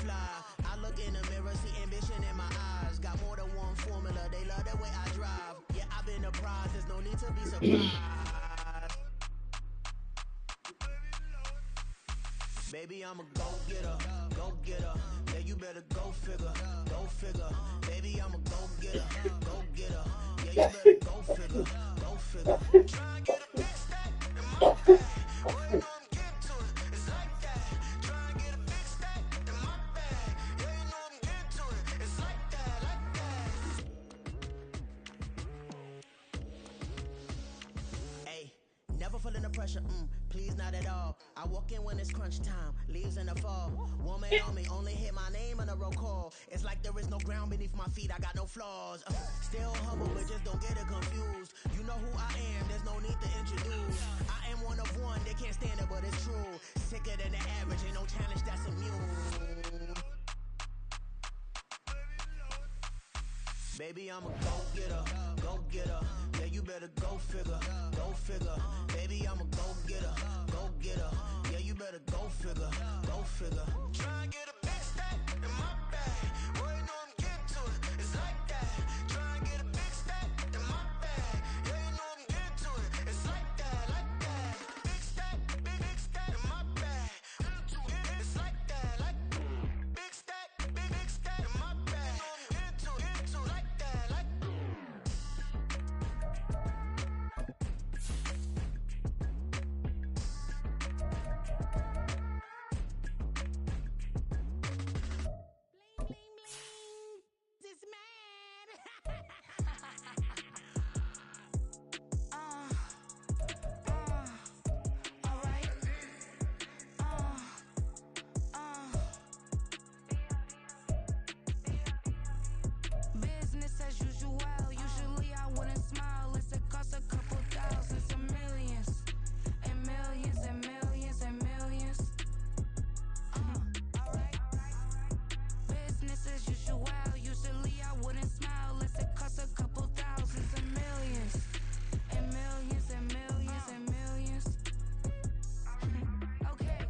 fly. I look in the mirror, see ambition in my eyes. Got more than one formula, they love the way I drive. Yeah, I've been a prize, there's no need to be surprised. Baby, I'm a go-getter, go-getter. Yeah, you better go figure, go figure. Baby, I'm a go-getter, go-getter. Yeah, you better go figure, go figure. Try and get a big stack in my bag. Well, you know I'm getting to it, it's like that. Try and get a big stack in my bag. Yeah, you know I'm getting to it, it's like that, like that. Hey, never feeling the pressure, please not at all. I walk in when it's crunch time, leaves in the fall. Woman on me, only hit my name on a roll call. It's like there is no ground beneath my feet, I got no flaws. Still humble, but just don't get it confused. You know who I am, there's no need to introduce. I am one of one, they can't stand it, but it's true. Sicker than the average, ain't no challenge that's immune. Baby, I'm a go-getter, go-getter. Yeah, you better go figure, go figure. Baby, I'm a go-getter, go-getter. Yeah, you better go figure, go figure. Try and get a big stack in my bag. Well, you know I'm getting to it, it's like that. Try and get a big stack in my bag. Yeah, you know I'm getting to it, it's like that, like that. Big stack, big stack in my bag. It's like that, like big stack in my bag. Into like that, like. Business as usual. Usually I wouldn't smile. It costs a couple thousands and millions. And millions and millions and millions. Alright. Business as usual. Usually I wouldn't smile. It costs a couple thousands and millions. And millions and millions and millions. Okay.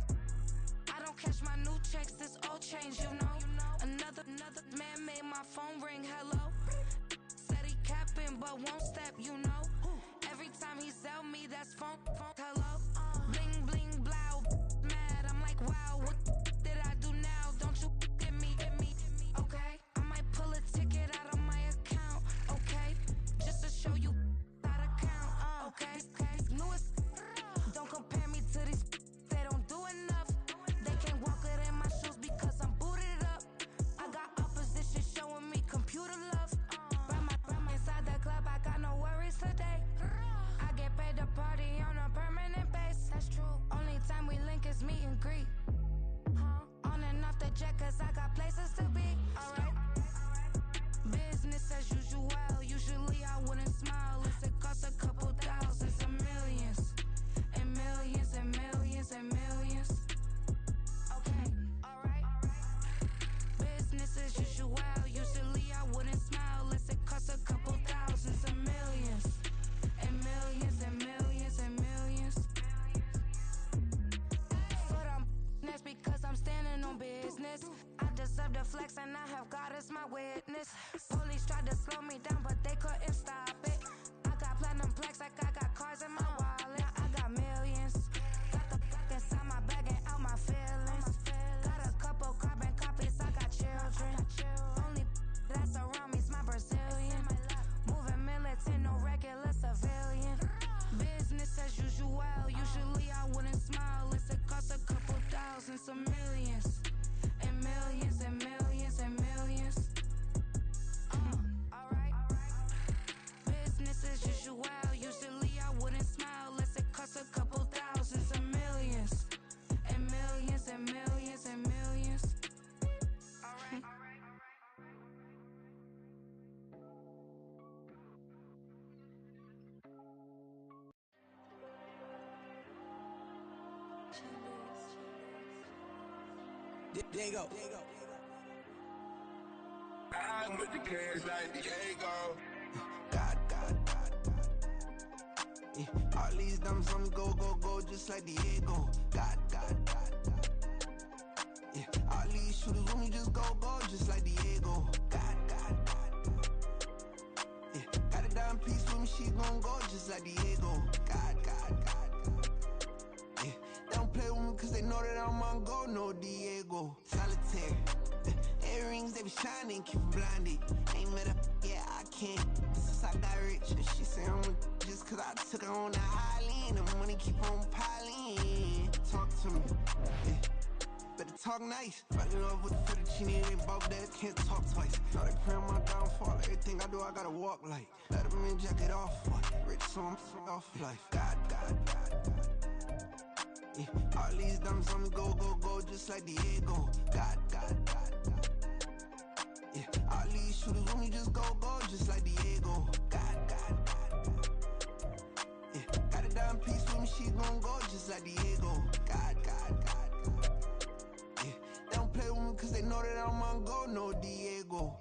I don't catch my new checks, this old change, you know. Another man made my phone ring, hello. Said he capping, but won't step, you know. Every time he sell me, that's phone, hello. Bling, bling, blow, mad, I'm like, wow, what did I do now? Don't you get me, okay? I might pull a ticket out of my account, okay? Just to show you how to count, okay? Newest, don't compare me to these, they don't do enough. They can't walk it in my shoes because I'm booted up. I got opposition showing me computer love. Ram inside the club, I got no worries today. I get paid to party on a permanent base. That's true. Only time we link is meet and greet. On and off the jet, cause I got places to be. Alright. Business as usual. Usually I wouldn't smile. It costs a couple thousands and millions. And millions and millions and millions. Okay, alright. Business as usual. Usually I wouldn't smile. It costs a couple thousands and millions. And millions and millions and millions. Foot on business because I'm standing on business. I deserve the flex and I have God as my witness. Police tried to slow me down, but they couldn't stop it. I got platinum plaques like I got cars in my wallet. I got millions. Got the inside my bag and out my feelings. Got a couple carbon copies, I got children. Only that's around me's my Brazilian. Moving militant, no regular civilian. Business as usual. Usually I wouldn't smile. It costs a couple thousands of millions. And millions and millions and millions. Alright. Business as usual. Usually I wouldn't smile. It costs a couple thousands of millions. And millions and millions and millions. Alright. There you go. I'm with the cash like Diego. God. Yeah. All these dumps on go, just like Diego. God. Yeah. All these shooters when we just go, just like Diego. God. Yeah, got a dime piece with me, she gon' go just like Diego. God. Yeah, they don't play with me cause they know that I'm on go, no Diego. Solitaire. Earrings, they be shining, keep blinded. Ain't met up, yeah, I can't. Since I got rich, and she say I'm just cause I took her on the island. The money keep on piling. Talk to me, yeah. Better talk nice. Fucking up with the fettuccine, they both dead, can't talk twice. Know they pray on my downfall. Everything I do, I gotta walk like. Let them in, jacket off. Rich, so I'm off life. God. Yeah, all these diamonds on me go, just like Diego. God. Yeah, all these shooters when we just go, just like Diego. God. Yeah, got a dime piece with me, she gon' go just like Diego. God. Yeah, they don't play with me cause they know that I'm on go, no Diego.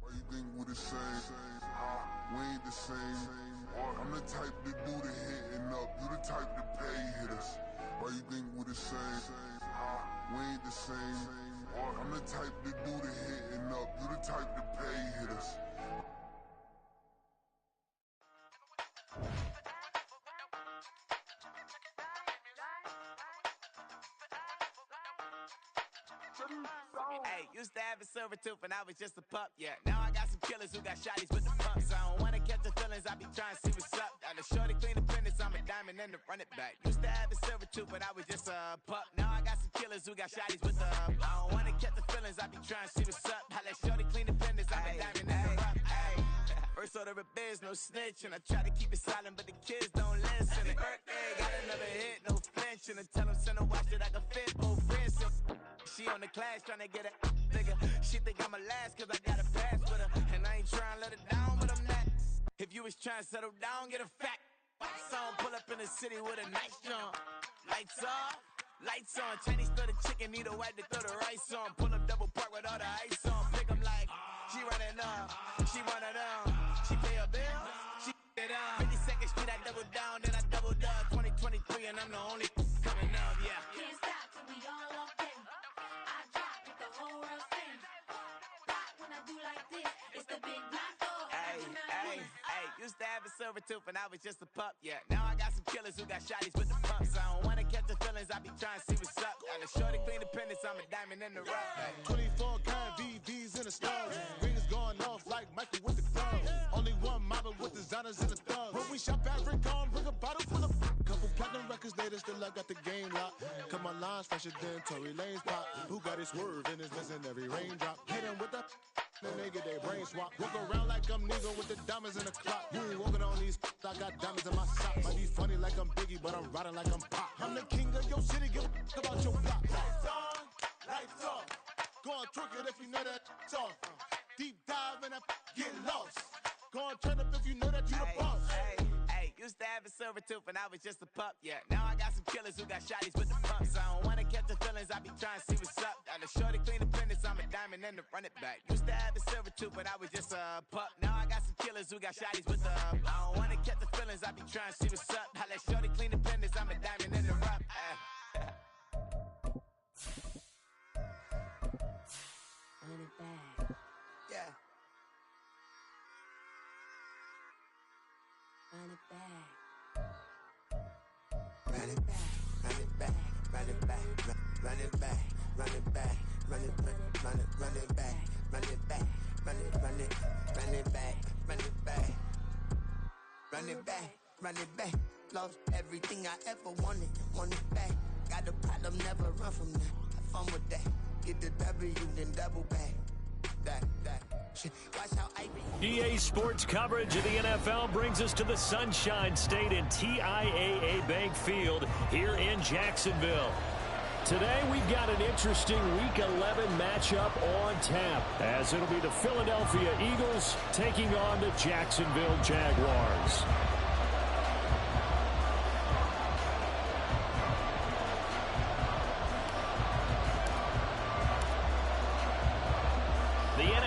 Why you think we the same? We ain't the same. I'm the type to do the hitting up. You the type to pay hitters. Why you think we the same? We ain't the same. I'm the type to do the hitting up. You the type to pay hitters. Hey, used to have a silver tooth and I was just a pup, yeah. Now I got some killers who got shotties with the pumps. I don't wanna catch the feelings, I be trying to see what's up. Got a shorty clean the fitness, I'm a diamond and to run it back. Used to have a silver tooth but I was just a pup. Now I got some killers who got shotties with the I don't wanna catch the feelings, I be trying to see what's up. I let shorty clean the fitness, I'm a diamond and to run. First order of biz, no snitch, and I try to keep it silent, but the kids don't listen. Birthday, got another hit, no flinching. And tell them send a watch that I can fit both friends. She on the class trying to get a nigga. She think I'm a last cause I got a pass with her. And I ain't trying to let it down, but I'm not. If you was trying to settle down, get a fact. Song pull up in the city with a nice jump. Lights off, lights on. Chinese throw the chicken, need a wipe to throw the rice on. Pull up double park with all the ice on. Pick 'em like, she running up, she one of them. She pay her bills, she it up. 52nd Street, I double down, then I doubled up. 2023, and I'm the only coming up, yeah. Can't stop till we all up in. I drop it, the whole world sing. Rock when I do like this, it's the big block door. Hey, used to have a silver tooth and I was just a pup, yeah. Now I got some killers who got shotties with the pumps. I don't wanna catch the feelings, I be trying to see what's up. Got a shorty clean the pendants, I'm a diamond in the rough. Hey. 24 karat VVs in the stars. Rings going off like Michael with the gloves. Only one mobbing with designers in the thugs. When we shop at Rincon, bring a bottle full of couple platinum records later, still I got the game locked. Cut my lines fresher than Tory Lane's pop. Who got his swerve and is missing every raindrop. Hit him with the then they get their brain swap. Walk around like I'm Negro with the diamonds in the clock. You ain't walking on these, I got diamonds in my socks. Might be funny like I'm Biggie, but I'm riding like I'm Pop. I'm the king of your city, give a about your block. Lights on, lights off. Go on, twerk it if you know that it's off. Deep dive and I get lost. Go on, turn up if you know that you the boss. Hey, used to have a silver tooth and I was just a pup, yeah. Now I got some killers who got shotties with the pumps. I don't wanna catch the feelings, I be trying to see what's up. Got a shorty clean the pendants, I'm a diamond and to run it back. Used to have a silver tooth but I was just a pup. Now I got some killers who got shotties with the I don't wanna catch the feelings, I be trying to see what's up. I let shorty clean the pendants, I'm a diamond and to rough. Run it back. Yeah. Run it back. Run it back, run it back, run it back, run it back, run it back, run it back, run it back, run it back, run it back, run it back, run it back, run it back. Lost everything I ever wanted it back. Got a problem, never run from that. Have fun with that. Get the W, then double back. That. Watch how I EA Sports coverage of the NFL brings us to the Sunshine State in TIAA Bank Field here in Jacksonville. Today we've got an interesting Week 11 matchup on tap, as it'll be the Philadelphia Eagles taking on the Jacksonville Jaguars.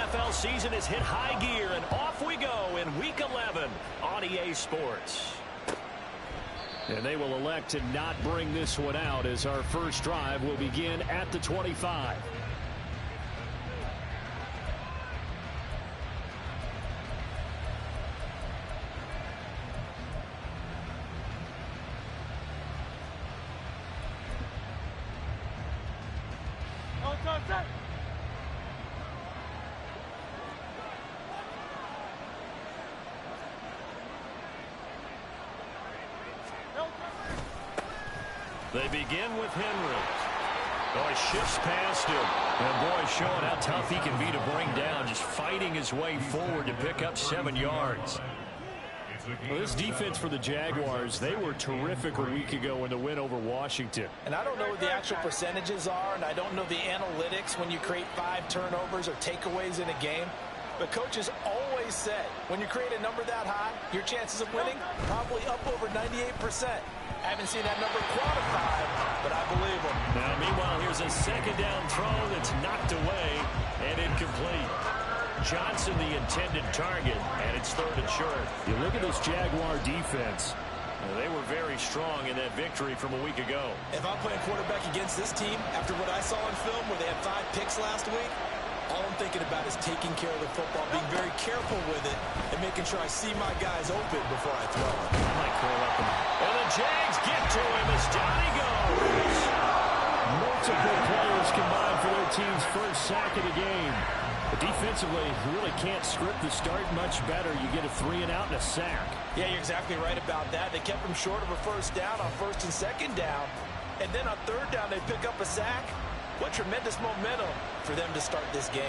NFL season has hit high gear, and off we go in Week 11 on EA Sports. And they will elect to not bring this one out as our first drive will begin at the 25. They begin with Henry. Boy, shifts past him. And boy, showing how tough he can be to bring down, just fighting his way forward to pick up 7 yards. Well, this defense for the Jaguars, they were terrific a week ago in the win over Washington. And I don't know what the actual percentages are, and I don't know the analytics when you create 5 turnovers or takeaways in a game. But coaches always say, when you create a number that high, your chances of winning probably up over 98%. I haven't seen that number quantified, but I believe them. Now, meanwhile, here's a second down throw that's knocked away and incomplete. Johnson, the intended target, and it's 3rd and short. You look at this Jaguar defense. They were very strong in that victory from a week ago. If I'm playing quarterback against this team, after what I saw in film where they had 5 picks last week, all I'm thinking about is taking care of the football, being very careful with it, and making sure I see my guys open before I throw it. And the Jags get to him as down he goes. Multiple players combined for their team's first sack of the game. But defensively, you really can't script the start much better. You get a 3 and out and a sack. Yeah, you're exactly right about that. They kept them short of a first down on 1st and 2nd down. And then on 3rd down, they pick up a sack. What tremendous momentum for them to start this game.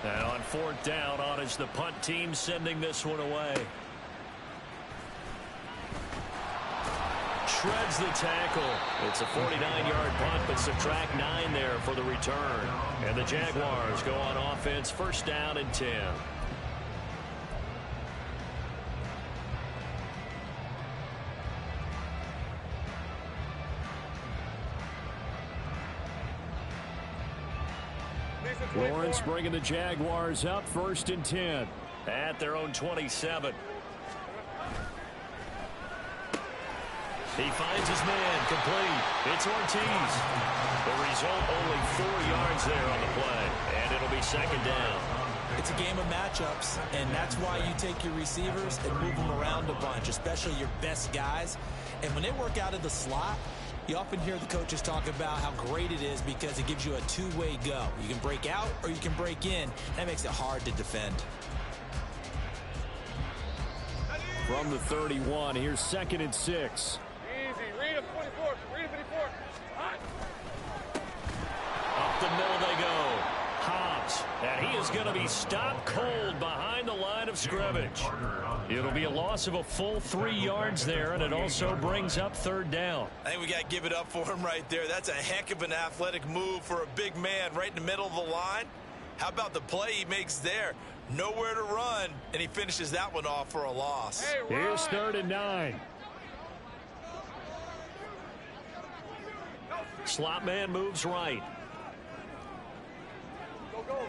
And on 4th down, on is the punt team sending this one away. Shreds the tackle. It's a 49-yard punt, but subtract 9 there for the return. And the Jaguars go on offense, 1st down and 10. Lawrence bringing the Jaguars up, 1st and 10 at their own 27. He finds his man, complete. It's Ortiz. The result, only 4 yards there on the play, and it'll be 2nd down. It's a game of matchups, and that's why you take your receivers and move them around a bunch, especially your best guys. And when they work out of the slot, you often hear the coaches talk about how great it is because it gives you a 2-way go. You can break out or you can break in. That makes it hard to defend. From the 31, here's 2nd and 6. Easy. Read him 24. Read him 54. Up the middle they go. Hobbs, and he is going to be stopped cold behind the line of scrimmage. It'll be a loss of a full 3 yards there, and it also brings up 3rd down. I think we got to give it up for him right there. That's a heck of an athletic move for a big man right in the middle of the line. How about the play he makes there? Nowhere to run, and he finishes that one off for a loss. Hey, here's 3rd and 9. Slot man moves right. Go, go.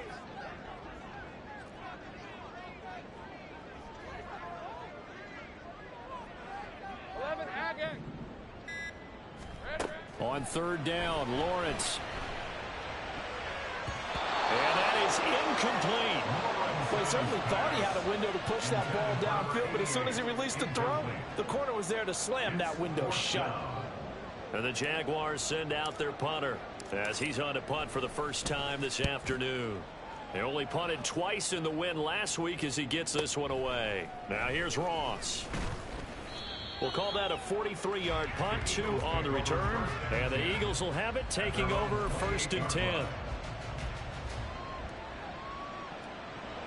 On 3rd down, Lawrence. And that is incomplete. Well, he certainly thought he had a window to push that ball downfield, but as soon as he released the throw, the corner was there to slam that window shut. And the Jaguars send out their punter as he's on to punt for the first time this afternoon. They only punted twice in the win last week as he gets this one away. Now here's Ross. We'll call that a 43-yard punt, 2 on the return. And the Eagles will have it, taking over 1st and 10.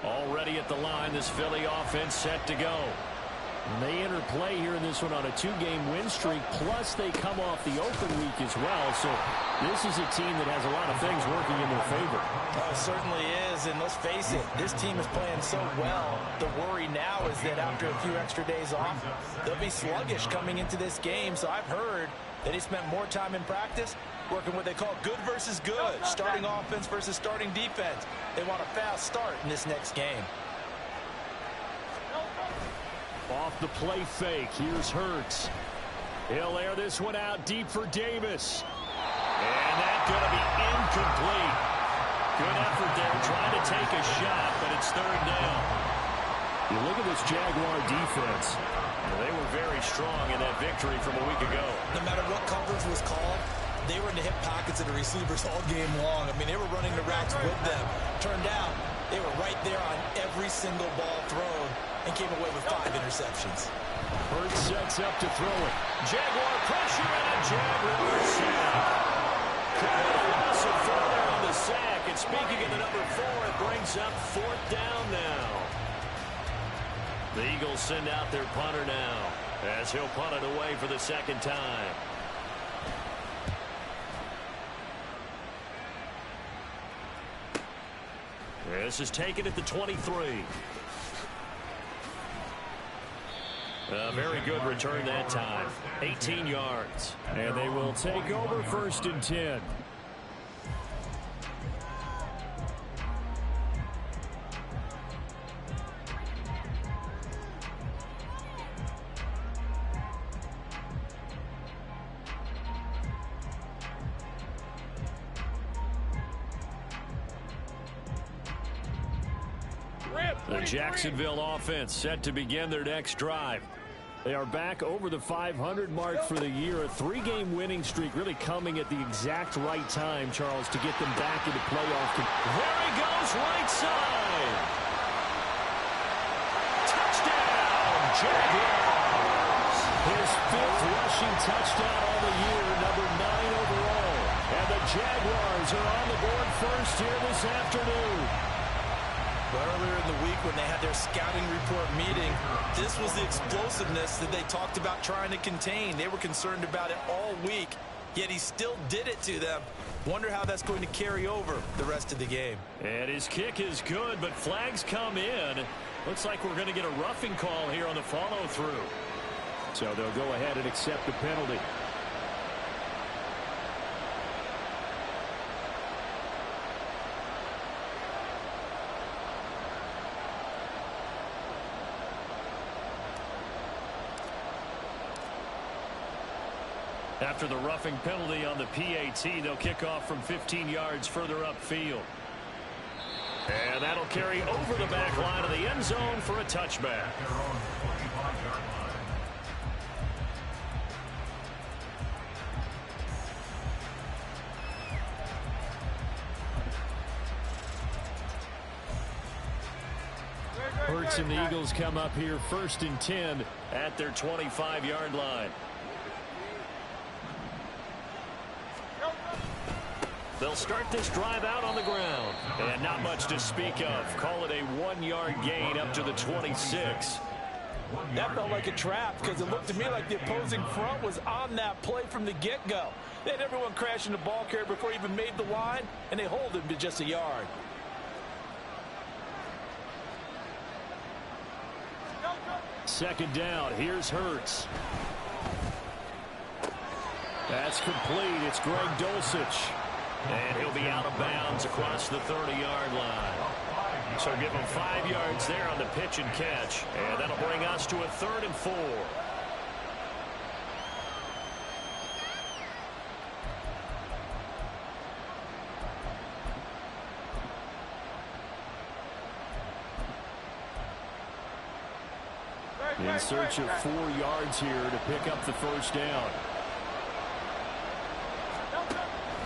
Already at the line, this Philly offense set to go. And they enter play here in this one on a 2-game win streak, plus they come off the open week as well. So this is a team that has a lot of things working in their favor. Oh, it certainly is, and let's face it, this team is playing so well. The worry now is that after a few extra days off, they'll be sluggish coming into this game. So I've heard that he spent more time in practice working what they call good versus good, starting offense versus starting defense. They want a fast start in this next game. Off the play fake, here's Hurts. He'll air this one out deep for Davis. And that's going to be incomplete. Good effort there, trying to take a shot, but it's third down. You look at this Jaguar defense. They were very strong in that victory from a week ago. No matter what coverage was called, they were in the hip pockets of the receivers all game long. I mean, they were running the routes with them. Turned out, they were right there on every single ball thrown and came away with 5 interceptions. Hurts sets up to throw it. Jaguar pressure and a Jaguar sack. Calling a loss of 4 there on the sack. And speaking of the number 4, it brings up 4th down now. The Eagles send out their punter now as he'll punt it away for the second time. This is taken at the 23. A very good return that time. 18 yards. And they will take over 1st and 10. The Jacksonville offense set to begin their next drive. They are back over the 500 mark for the year. A 3-game winning streak really coming at the exact right time, Charles, to get them back into playoff. There he goes, right side. Touchdown, Jaguars. His 5th rushing touchdown on the year, number 9 overall. And the Jaguars are on the board first here this afternoon. But earlier in the week when they had their scouting report meeting, this was the explosiveness that they talked about trying to contain. They were concerned about it all week, yet he still did it to them. Wonder how that's going to carry over the rest of the game. And his kick is good, but flags come in. Looks like we're going to get a roughing call here on the follow-through. So they'll go ahead and accept the penalty. After the roughing penalty on the PAT, they'll kick off from 15 yards further upfield. And that'll carry over the back line of the end zone for a touchback. Hurts and the Eagles come up here 1st and 10 at their 25-yard line. They'll start this drive out on the ground. And not much to speak of. Call it a 1-yard gain up to the 26. That felt like a trap because it looked to me like the opposing front was on that play from the get-go. They had everyone crashing the ball carrier before he even made the line, and they hold him to just a yard. Second down. Here's Hurts. That's complete. It's Greg Dulcich. And he'll be out of bounds across the 30-yard line. So give him 5 yards there on the pitch and catch. And that'll bring us to a 3rd and 4. In search of 4 yards here to pick up the first down.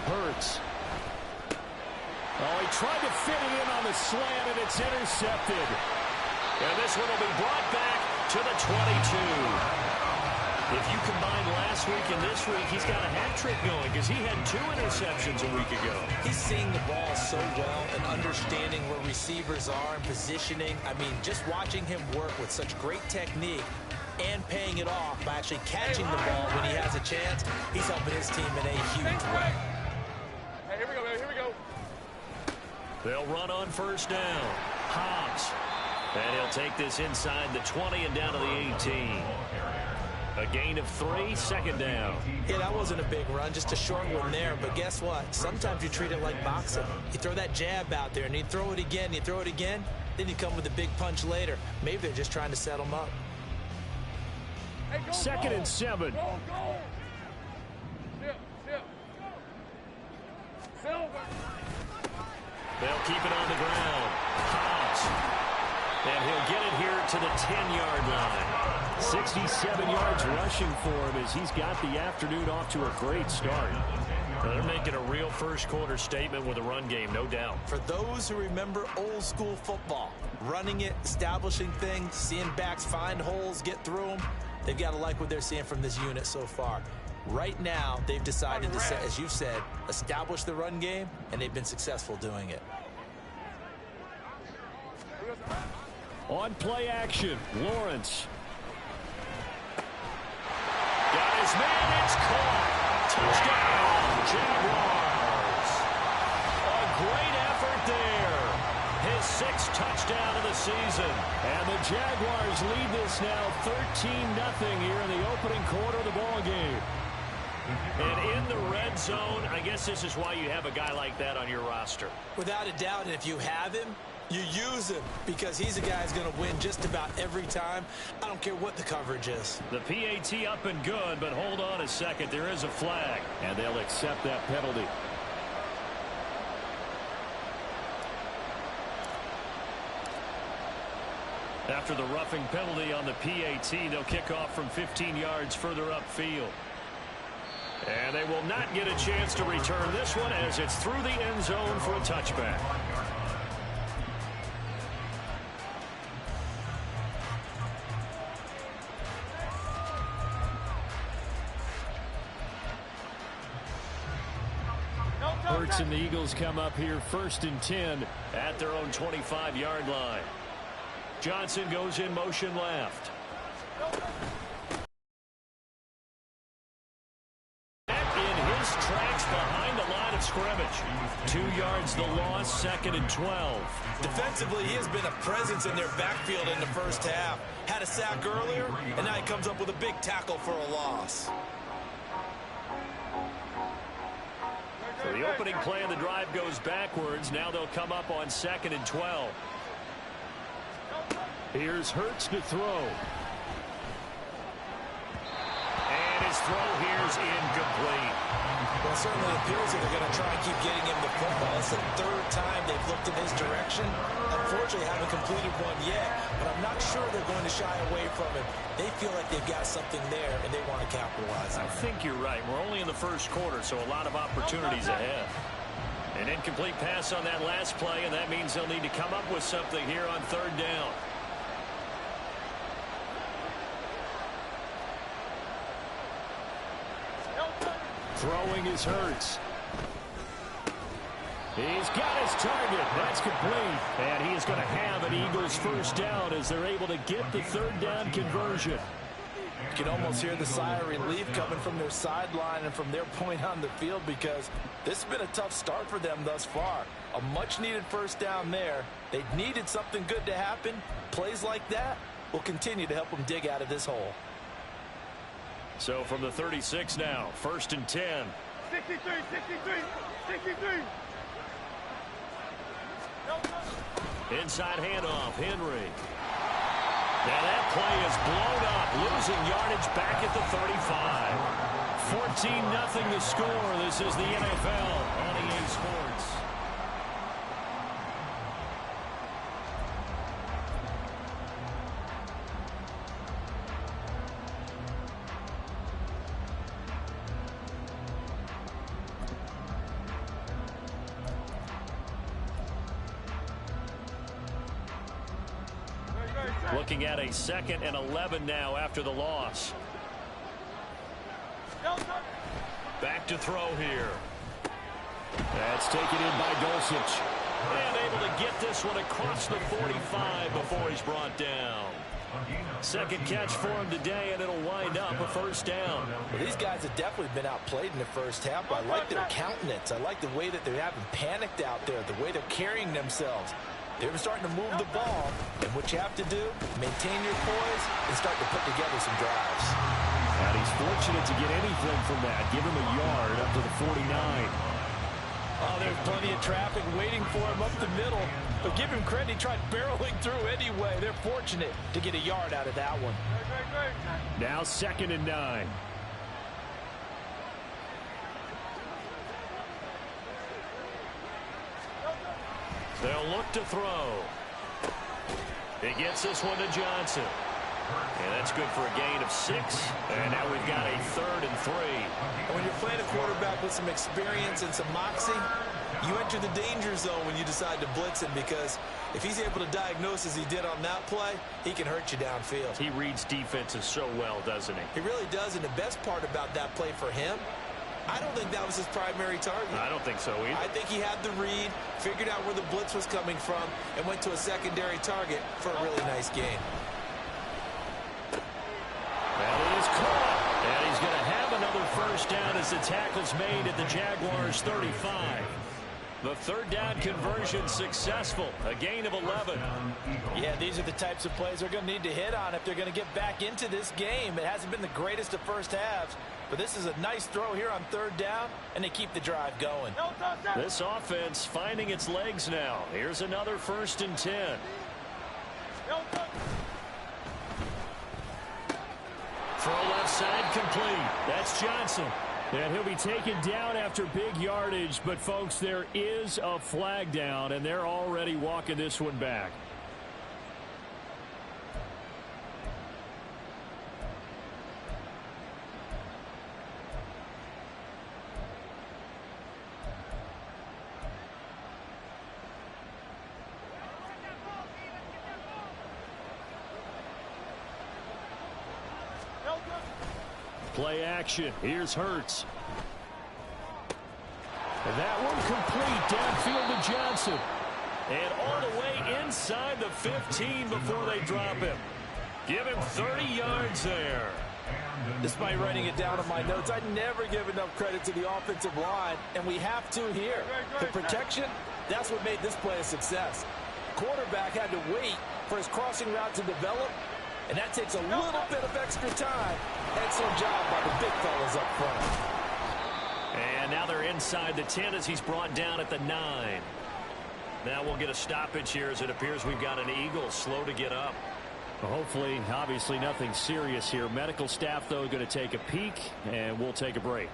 Hurts. Oh, he tried to fit it in on the slant, and it's intercepted. And this one will be brought back to the 22. If you combine last week and this week, he's got a hat trick going because he had 2 interceptions a week ago. He's seeing the ball so well and understanding where receivers are and positioning. I mean, just watching him work with such great technique and paying it off by actually catching the ball when he has a chance, he's helping his team in a huge way. Hey, here we go, man. Here we go. They'll run on first down. Hobbs. And he'll take this inside the 20 and down to the 18. A gain of 3, second down. Yeah, that wasn't a big run, just a short one there. But guess what? Sometimes you treat it like boxing. You throw that jab out there, and you throw it again, then you come with a big punch later. Maybe they're just trying to set him up. 2nd and 7. Go. They'll keep it on the ground. Hobbs. And he'll get it here to the 10-yard line. 67 yards rushing for him as he's got the afternoon off to a great start. They're making a real first-quarter statement with a run game, no doubt. For those who remember old-school football, running it, establishing things, seeing backs find holes, get through them, they've got to like what they're seeing from this unit so far. Right now, they've decided to, as you've said, establish the run game, and they've been successful doing it. On play action, Lawrence. Got his man, it's caught. Touchdown, Jaguars. A great effort there. His 6th touchdown of the season. And the Jaguars lead this now 13-0 here in the opening quarter of the ball game. And in the red zone, I guess this is why you have a guy like that on your roster. Without a doubt, and if you have him, you use him because he's a guy who's going to win just about every time. I don't care what the coverage is. The PAT up and good, but hold on a second. There is a flag, and they'll accept that penalty. After the roughing penalty on the PAT, they'll kick off from 15 yards further upfield. And they will not get a chance to return this one as it's through the end zone for a touchback. Hurts and the Eagles come up here 1st and 10 at their own 25-yard line. Johnson goes in motion left. In his tracks behind the line of scrimmage. 2 yards the loss, 2nd and 12. Defensively, he has been a presence in their backfield in the first half. Had a sack earlier, and now he comes up with a big tackle for a loss. So the opening play of the drive goes backwards. Now they'll come up on 2nd and 12. Here's Hurts to throw. And his throw here's incomplete. Well, it certainly appears that they're going to try and keep getting him the football. It's the 3rd time they've looked in his direction. Unfortunately, haven't completed one yet, but I'm not sure they're going to shy away from him. They feel like they've got something there, and they want to capitalize on it. I think you're right. We're only in the first quarter, so a lot of opportunities ahead. An incomplete pass on that last play, and that means they'll need to come up with something here on 3rd down. Throwing is Hurts. He's got his target. That's complete. And he is going to have an Eagles first down as they're able to get the 3rd down conversion. You can almost hear the sigh of relief coming from their sideline and from their point on the field because this has been a tough start for them thus far. A much-needed first down there. They needed something good to happen. Plays like that will continue to help them dig out of this hole. So from the 36 now, 1st and 10. 63. Inside handoff, Henry. Now that play is blown up, losing yardage back at the 35. 14-0 the score. This is the NFL on EA Sports. Looking at a 2nd and 11 now after the loss. Back to throw here. That's taken in by Dulcich. And able to get this one across the 45 before he's brought down. 2nd catch for him today, and it'll wind up a first down. Well, these guys have definitely been outplayed in the first half. I like their countenance. I like the way that they haven't panicked out there, the way they're carrying themselves. They're starting to move the ball, and what you have to do, maintain your poise and start to put together some drives. And he's fortunate to get anything from that. Give him a yard up to the 49. Oh, there's plenty of traffic waiting for him up the middle. But give him credit, he tried barreling through anyway. They're fortunate to get a yard out of that one. Now 2nd and 9. They'll look to throw. He gets this one to Johnson. And that's good for a gain of 6. And now we've got a 3rd and 3. And when you're playing a quarterback with some experience and some moxie, you enter the danger zone when you decide to blitz him, because if he's able to diagnose as he did on that play, he can hurt you downfield. He reads defenses so well, doesn't he? He really does, and the best part about that play for him, I don't think that was his primary target. I don't think so either. I think he had the read, figured out where the blitz was coming from, and went to a secondary target for a really nice gain. Well, it is caught, and he's going to have another first down as the tackle's made at the Jaguars' 35. The 3rd down conversion successful, a gain of 11. Yeah, these are the types of plays they're going to need to hit on if they're going to get back into this game. It hasn't been the greatest of first halves, but this is a nice throw here on 3rd down, and they keep the drive going. This offense finding its legs now. Here's another 1st and 10. Throw left side complete. That's Johnson. And he'll be taken down after big yardage. But, folks, there is a flag down, and they're already walking this one back. Play action. Here's Hurts. And that one complete downfield to Johnson. And all the way inside the 15 before they drop him. Give him 30 yards there. Despite writing it down in my notes, I never give enough credit to the offensive line, and we have to here. The protection, that's what made this play a success. Quarterback had to wait for his crossing route to develop, and that takes a little bit of extra time. Excellent job by the big fellas up front. And now they're inside the 10 as he's brought down at the 9. Now we'll get a stoppage here as it appears we've got an Eagle slow to get up. Well, hopefully, obviously nothing serious here. Medical staff, though, going to take a peek, and we'll take a break.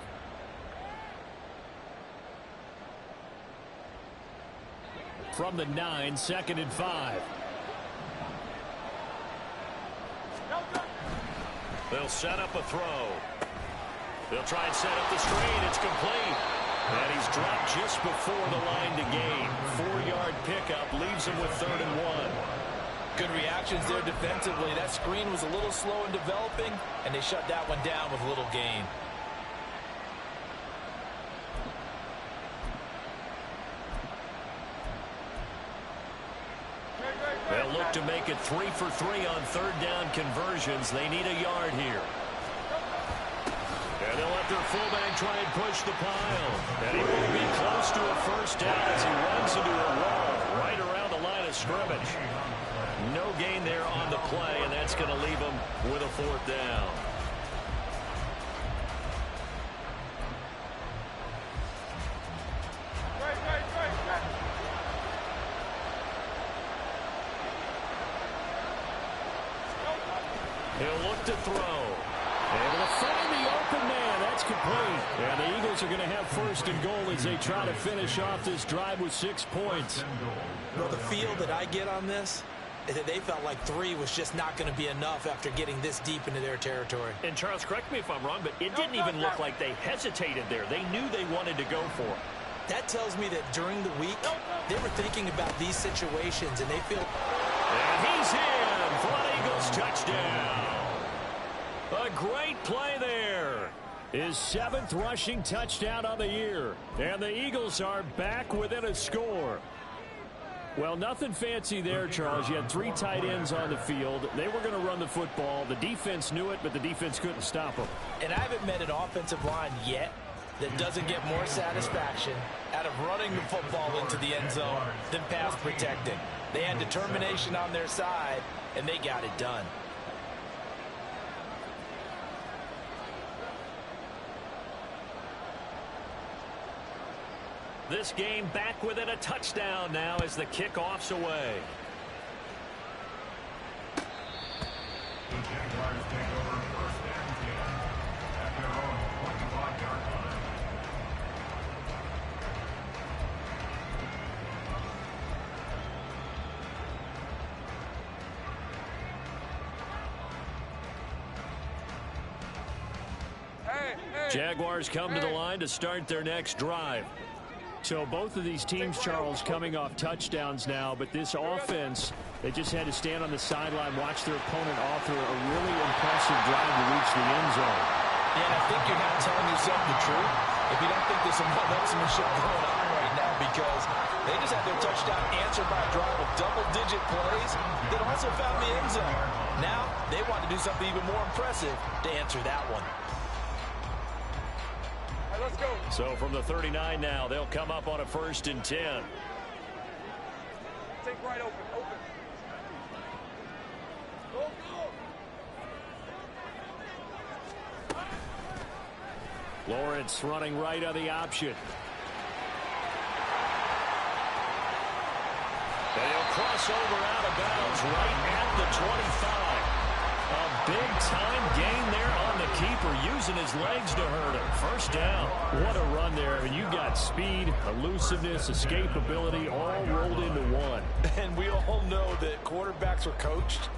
From the 9, 2nd and 5. They'll set up a throw. They'll try and set up the screen. It's complete. And he's dropped just before the line to gain. 4-yard pickup leaves him with 3rd and 1. Good reactions there defensively. That screen was a little slow in developing, and they shut that one down with little gain. They'll look to make it 3 for 3 on 3rd down conversions. They need a yard here. And they'll let their fullback try and push the pile. And he will be close to a first down as he runs into a wall right around the line of scrimmage. No gain there on the play, and that's going to leave him with a 4th down. He'll look to throw. Able to find the open man. That's complete. And the Eagles are going to have 1st and goal as they try to finish off this drive with 6 points. Well, the feel that I get on this is that they felt like 3 was just not going to be enough after getting this deep into their territory. And, Charles, correct me if I'm wrong, but it didn't even look like they hesitated there. They knew they wanted to go for it. That tells me that during the week, they were thinking about these situations, and they feel... And he's in for an Eagles touchdown. A great play there. His 7th rushing touchdown on the year. And the Eagles are back within a score. Well, nothing fancy there, Charles. You had 3 tight ends on the field. They were going to run the football. The defense knew it, but the defense couldn't stop them. And I haven't met an offensive line yet that doesn't get more satisfaction out of running the football into the end zone than pass protecting. They had determination on their side, and they got it done. This game back within a touchdown now as the kickoff's away. The Jaguars take over first and 10 at their own 25-yard line. Jaguars come to the line to start their next drive. So both of these teams, Charles, coming off touchdowns now, but this offense, they just had to stand on the sideline, watch their opponent author a really impressive drive to reach the end zone. Yeah, and I think you're not telling yourself the truth if you don't think there's some one-upsmanship going on right now, because they just had their touchdown answered by a drive of double-digit plays that also found the end zone. Now they want to do something even more impressive to answer that one. Let's go. So from the 39 now, they'll come up on a 1st and 10. Take right open. Go. Lawrence running right on the option. And he'll cross over out of bounds right at the 25. A big-time gain there on the keeper, using his legs to hurt him. First down. What a run there. I mean, you got speed, elusiveness, escapability, all rolled into one. And we all know that quarterbacks are coached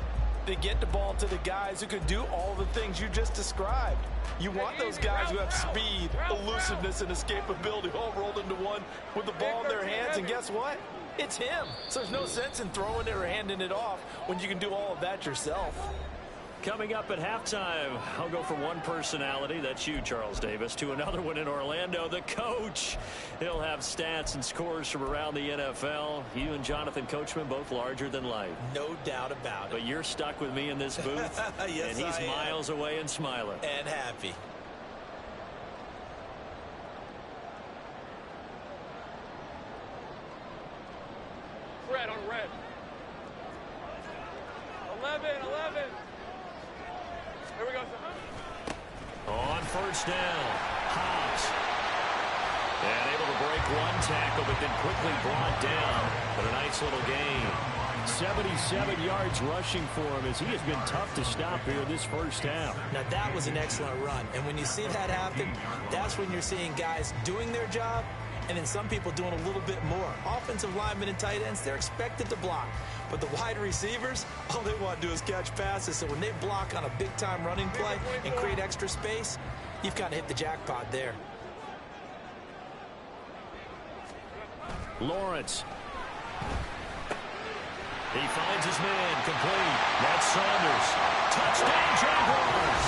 to get the ball to the guys who can do all the things you just described. You want those guys who have speed, elusiveness, and escapability all rolled into one with the ball in their hands. And guess what? It's him. So there's no sense in throwing it or handing it off when you can do all of that yourself. Coming up at halftime, I'll go from one personality, that's you, Charles Davis, to another one in Orlando, the coach. He'll have stats and scores from around the NFL. You and Jonathan Coachman, both larger than life. No doubt about it. But you're stuck with me in this booth, yes, and he's miles away and smiling. And happy. Red on red. 11. Here we go. On 1st down, Hobbs. And able to break one tackle, but then quickly brought down. But a nice little gain. 77 yards rushing for him as he has been tough to stop here this first half. Now that was an excellent run. And when you see that happen, that's when you're seeing guys doing their job and then some people doing a little bit more. Offensive linemen and tight ends, they're expected to block. But the wide receivers, all they want to do is catch passes. So when they block on a big-time running play and create extra space, you've kind of hit the jackpot there. Lawrence. He finds his man, complete. That's Saunders. Touchdown, Jaguars.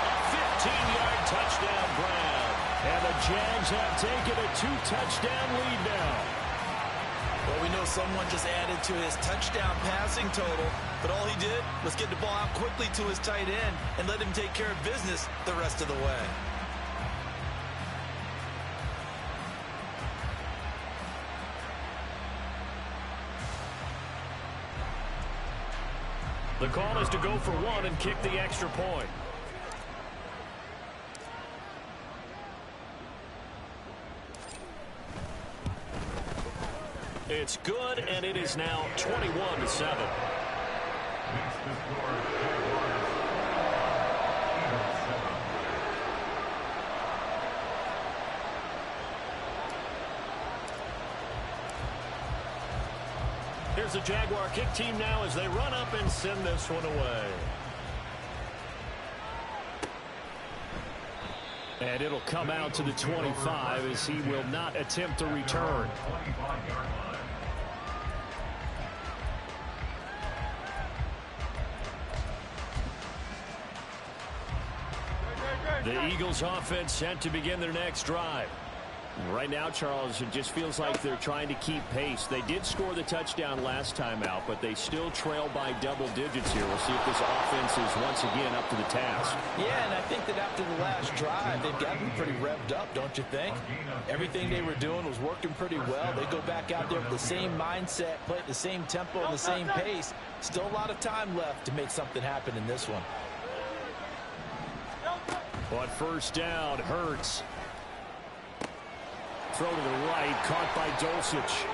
A 15-yard touchdown grab. And the Jags have taken a 2-touchdown lead now. Well, we know someone just added to his touchdown passing total, but all he did was get the ball out quickly to his tight end and let him take care of business the rest of the way. The call is to go for one and kick the extra point. It's good, and it is now 21-7. Makes the score Jaguars 7. Here's the Jaguar kick team now as they run up and send this one away. And it'll come out to the 25 as he will not attempt a return. 25-yard line. The Eagles offense set to begin their next drive. Right now, Charles, it just feels like they're trying to keep pace. They did score the touchdown last time out, but they still trail by double digits here. We'll see if this offense is once again up to the task. Yeah, and I think that after the last drive, they've gotten pretty revved up, don't you think? Everything they were doing was working pretty well. They go back out there with the same mindset, play at the same tempo and the same pace. Still a lot of time left to make something happen in this one. On 1st down, Hurts. throw to the right, caught by Dulcich.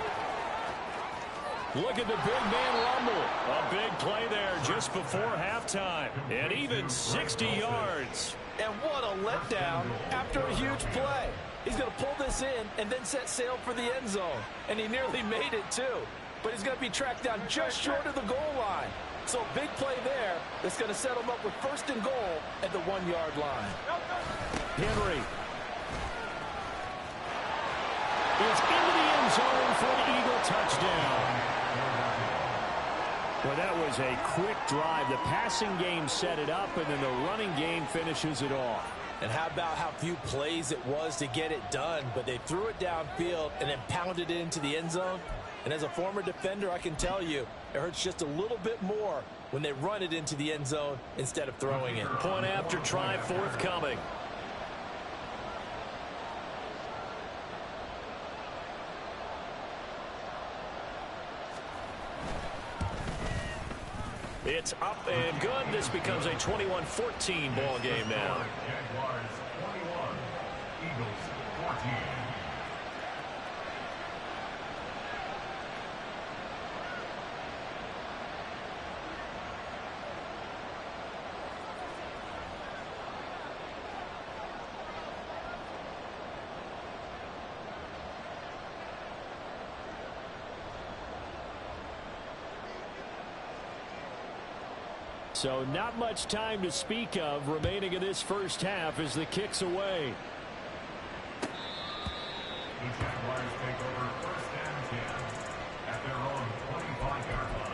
Look at the big man rumble. A big play there just before halftime. And even 60 yards. And what a letdown after a huge play. He's going to pull this in and then set sail for the end zone. And he nearly made it, too. But he's going to be tracked down just short of the goal line. So a big play there that's going to set him up with 1st and goal at the 1-yard line. Henry is into the end zone for the Eagle touchdown. Well, that was a quick drive. The passing game set it up, and then the running game finishes it off. And how about how few plays it was to get it done, but they threw it downfield and then pounded it into the end zone. And as a former defender, I can tell you, it hurts just a little bit more when they run it into the end zone instead of throwing it. Point after try forthcoming. It's up and good. This becomes a 21-14 ball game now. Jaguars 21, Eagles 14. So not much time to speak of remaining in this first half as the kick's away. The Jaguars take over 1st and 10 at their own 25-yard line.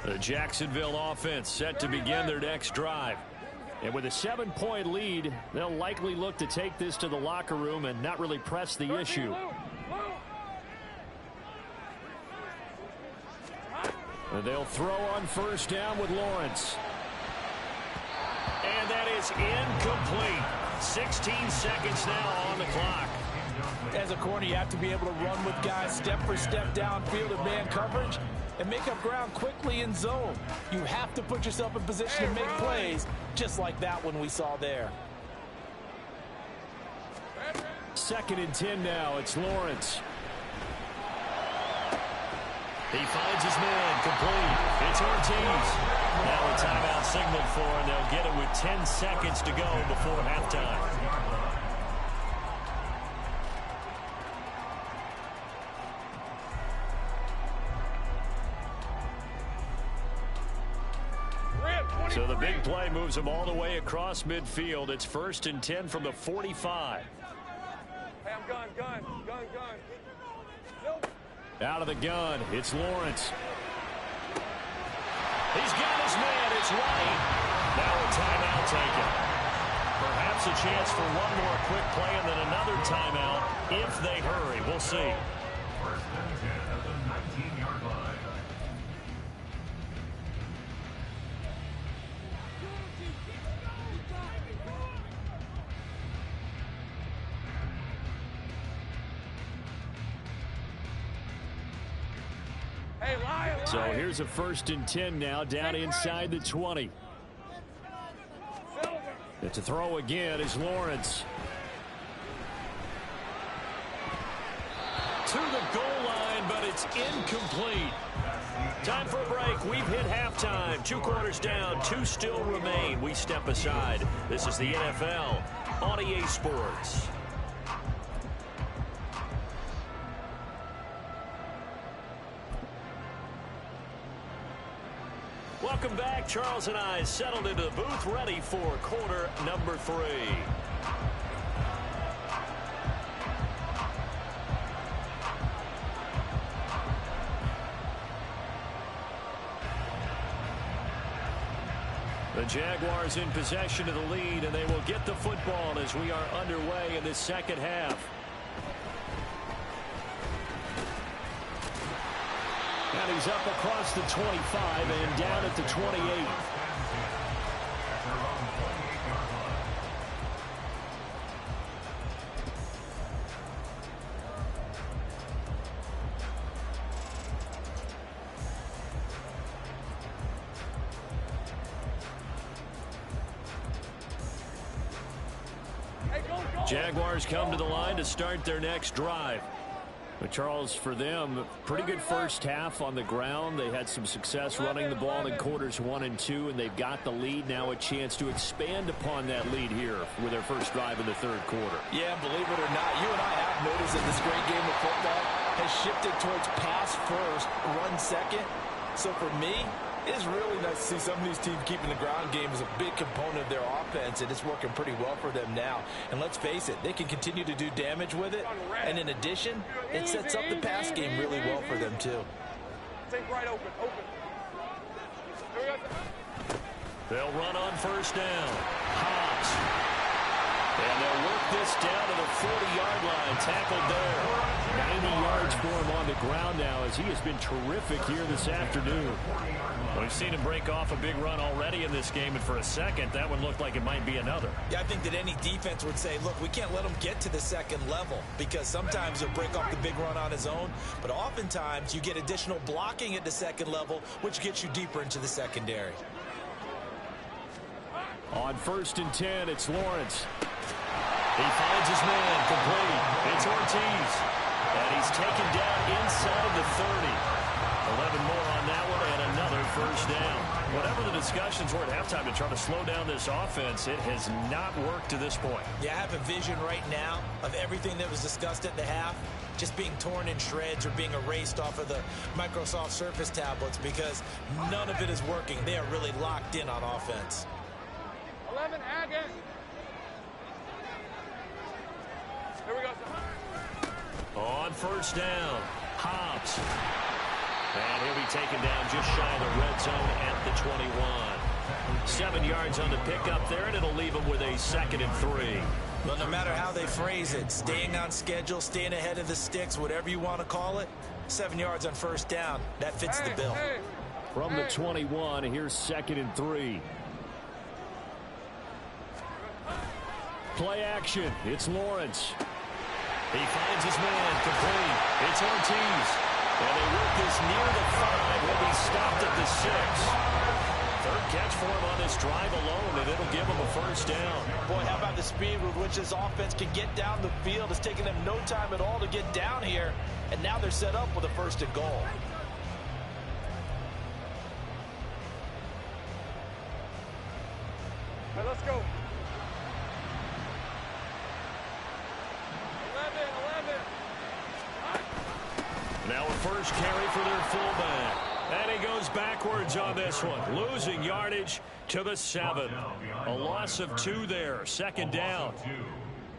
The Jacksonville offense set to begin their next drive. And with a 7-point lead, they'll likely look to take this to the locker room and not really press the issue. And they'll throw on 1st down with Lawrence. And that is incomplete. 16 seconds now on the clock. As a corner, you have to be able to run with guys step for step downfield in man coverage and make up ground quickly in zone. You have to put yourself in position to make plays, just like that one we saw there. 2nd and 10 now. It's Lawrence. He finds his man, complete. It's Ortiz. Now a timeout signaled for, and they'll get it with 10 seconds to go before halftime. So the big play moves them all the way across midfield. It's 1st and 10 from the 45. Hey, I'm gun. Nope. Out of the gun, it's Lawrence. He's got his man, it's White. Now a timeout taken. Perhaps a chance for one more quick play and then another timeout if they hurry. We'll see. 1st and 10 at the 19-yard line. So here's a 1st and 10 now, down inside the 20. It's a throw again is Lawrence. To the goal line, but it's incomplete. Time for a break. We've hit halftime. 2 quarters down, 2 still remain. We step aside. This is the NFL on EA Sports. Charles and I settled into the booth ready for quarter number 3. The Jaguars in possession of the lead, and they will get the football as we are underway in the second half. And he's up across the 25 and down at the 28. Jaguars come to the line to start their next drive. But Charles, for them, pretty good first half on the ground. They had some success running the ball in quarters 1 and 2, and they've got the lead. Now a chance to expand upon that lead here with their first drive in the third quarter. Yeah, believe it or not, you and I have noticed that this great game of football has shifted towards pass first, run second. So for me, it is really nice to see some of these teams keeping the ground game as a big component of their offense, and it's working pretty well for them now. And let's face it, they can continue to do damage with it. And in addition, it sets up the pass game really well for them, too. Take right open. They'll run on first down. Hobbs. And they'll work this down to the 40-yard line. Tackled there. 90 yards for him on the ground now as he has been terrific here this afternoon. We've seen him break off a big run already in this game, and for a second, that one looked like it might be another. Yeah, I think that any defense would say, look, we can't let him get to the second level because sometimes he'll break off the big run on his own, but oftentimes you get additional blocking at the second level, which gets you deeper into the secondary. On 1st and 10, it's Lawrence. He finds his man complete. It's Ortiz. And he's taken down inside the 30. 11 more on that one and another first down. Whatever the discussions were at halftime to try to slow down this offense, it has not worked to this point. Yeah, I have a vision right now of everything that was discussed at the half just being torn in shreds or being erased off of the Microsoft Surface tablets because none of it is working. They are really locked in on offense. 11, again. Here we go. On first down, Hobbs. And he'll be taken down just shy of the red zone at the 21. 7 yards on the pickup there, and it'll leave him with a 2nd and 3. Well, no matter how they phrase it, staying on schedule, staying ahead of the sticks, whatever you want to call it, 7 yards on first down. That fits the bill. From the 21, here's 2nd and 3. Play action. It's Lawrence. He finds his man complete. It's Ortiz. And they work this near the 5. He'll be stopped at the 6. Third catch for him on this drive alone, and it'll give him a first down. Boy, how about the speed with which this offense can get down the field? It's taken them no time at all to get down here, and now they're set up with a 1st and goal. Hey, let's go. 11. Now a first carry for their fullback. And he goes backwards on this one, losing yardage to the 7. A loss of 2 there. 2nd down. 2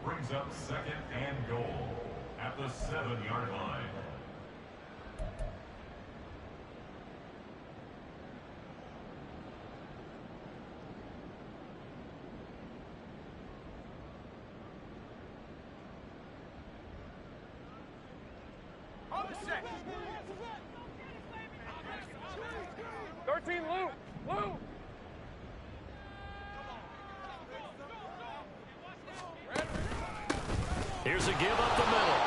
brings up 2nd and goal at the 7-yard line. On the 6. 13, Lou. Here's a give up the middle.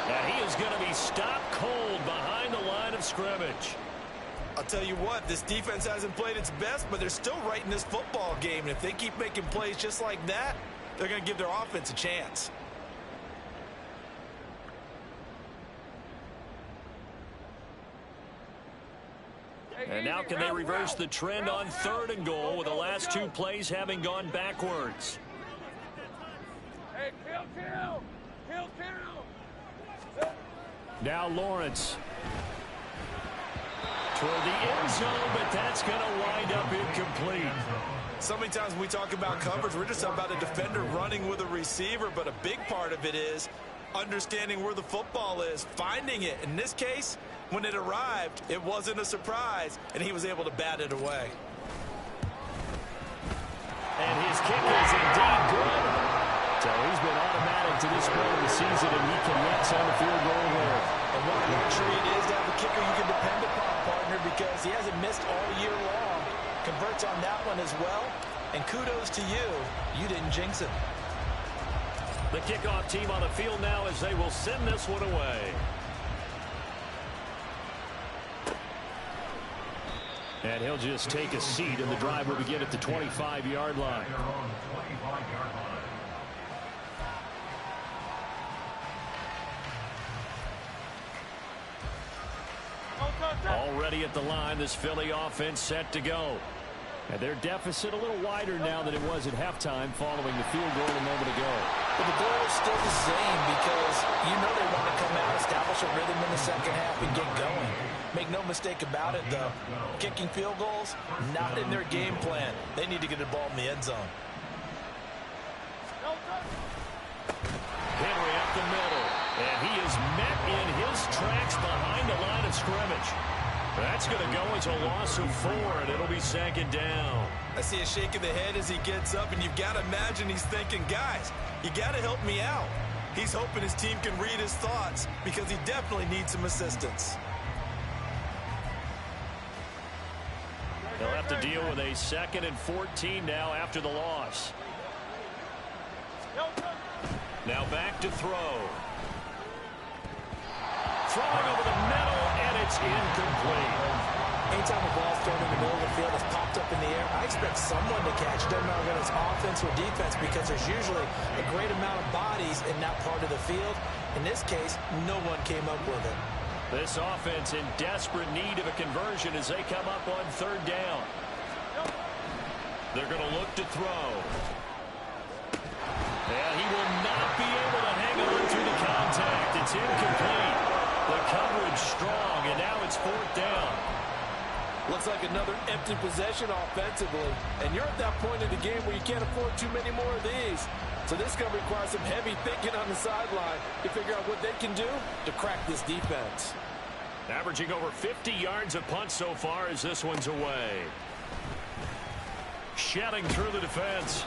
And he is going to be stopped cold behind the line of scrimmage. I'll tell you what, this defense hasn't played its best, but they're still right in this football game. And if they keep making plays just like that, they're going to give their offense a chance. And now can they reverse the trend on 3rd and goal with the last 2 plays having gone backwards? Hey, kill. Now Lawrence. for the end zone, but that's going to wind up incomplete. So many times when we talk about coverage, we're just talking about a defender running with a receiver, but a big part of it is understanding where the football is, finding it. In this case, when it arrived, it wasn't a surprise, and he was able to bat it away. And his kick is indeed good. So he's been automatic to this point of the season, and he connects on the field goal there. And what a luxury it is to have a kicker you can depend upon, partner, because he hasn't missed all year long. Converts on that one as well, and kudos to you. You didn't jinx it. The kickoff team on the field now as they will send this one away. And he'll just take a seat, and the drive will begin at the 25-yard line. Already at the line, this Philly offense set to go. And their deficit a little wider now than it was at halftime following the field goal a moment ago. But the goal is still the same because you know they want to come out, establish a rhythm in the second half, and get going. Make no mistake about it, though. Kicking field goals, not in their game plan. They need to get the ball in the end zone. Henry up the middle, and he is met in his tracks behind the line of scrimmage. That's going to go as a loss of 4, and it'll be second down. I see a shake of the head as he gets up, and you've got to imagine he's thinking, guys, you got to help me out. He's hoping his team can read his thoughts because he definitely needs some assistance. They'll have to deal with a 2nd and 14 now after the loss. Now back to throw. Throwing over the middle, and it's incomplete. Anytime a ball's thrown in the middle of the field that's popped up in the air, I expect someone to catch it. Doesn't matter whether it's offense or defense because there's usually a great amount of bodies in that part of the field. In this case, no one came up with it. This offense in desperate need of a conversion as they come up on 3rd down. They're going to look to throw. And he will not be able to hang on through the contact. It's incomplete. The coverage strong, and now it's 4th down. Looks like another empty possession offensively. And you're at that point in the game where you can't afford too many more of these. So this is going to require some heavy thinking on the sideline to figure out what they can do to crack this defense. Averaging over 50 yards a punt so far as this one's away. Shedding through the defense.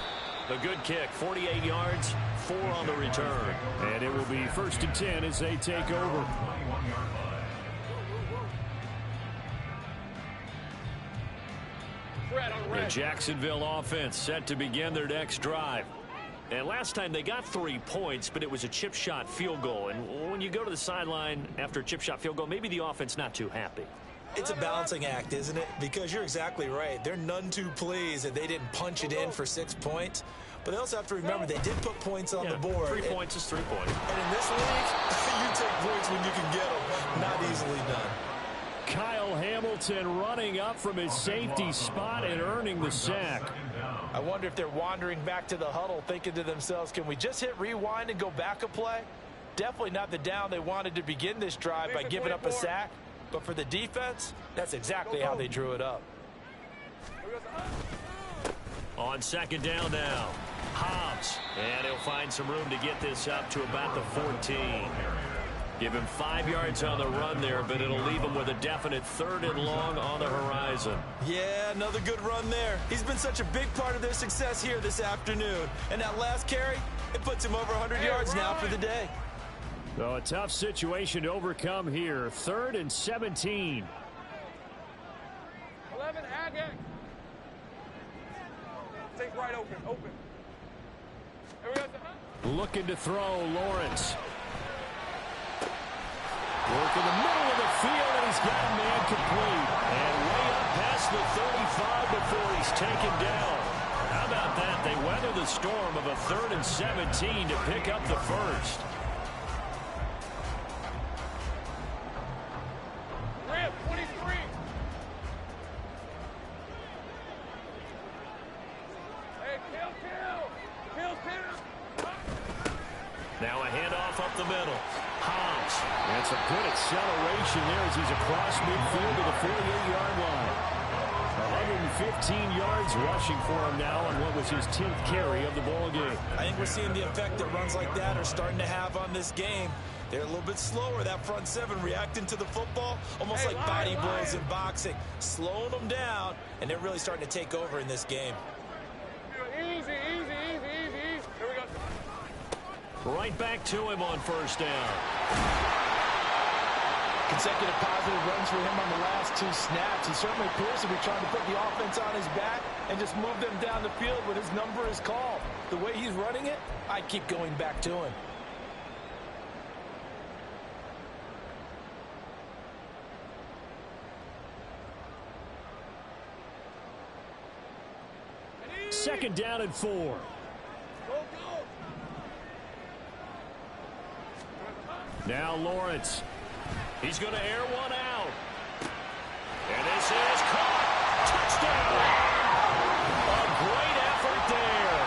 A good kick, 48 yards, 4 on the return. And it will be 1st and 10 as they take over. The Jacksonville offense set to begin their next drive. And last time they got 3 points, but it was a chip shot field goal. And when you go to the sideline after a chip shot field goal, maybe the offense not too happy. It's a balancing act, isn't it? Because you're exactly right. They're none too pleased that they didn't punch it in for 6 points. But they also have to remember they did put points on the board. 3 points is 3 points. And in this league, you take points when you can get them. Not easily done. Kyle Hamilton running up from his safety spot and earning the sack. I wonder if they're wandering back to the huddle thinking to themselves, can we just hit rewind and go back a play? Definitely not the down they wanted to begin this drive by giving up a sack. But for the defense, that's exactly how they drew it up. On 2nd down now, Hobbs. And he'll find some room to get this up to about the 14. Give him 5 yards on the run there, but it'll leave him with a definite 3rd and long on the horizon. Yeah, another good run there. He's been such a big part of their success here this afternoon. And that last carry, it puts him over 100 yards now for the day. So a tough situation to overcome here. 3rd and 17. 11, Agate. Take right open. Here we go. Looking to throw, Lawrence. Work in the middle of the field, and he's got a man complete. And way up past the 35 before he's taken down. How about that? They weather the storm of a 3rd and 17 to pick up the first. Rip, 23. Hey, kill. Now a handoff up the middle. Hobbs. That's a good acceleration there as he's across midfield to the 48-yard line. 115 yards rushing for him now on what was his 10th carry of the ball game. I think we're seeing the effect that runs like that are starting to have on this game. They're a little bit slower, that front seven, reacting to the football, almost like body blows in boxing, slowing them down, and they're really starting to take over in this game. Easy. Here we go. Right back to him on first down. Consecutive positive runs for him on the last 2 snaps. He certainly appears to be trying to put the offense on his back and just move them down the field when his number is called. The way he's running it, I keep going back to him. Second down and 4. Now Lawrence. He's going to air one out. And this is caught. Touchdown. A great effort there.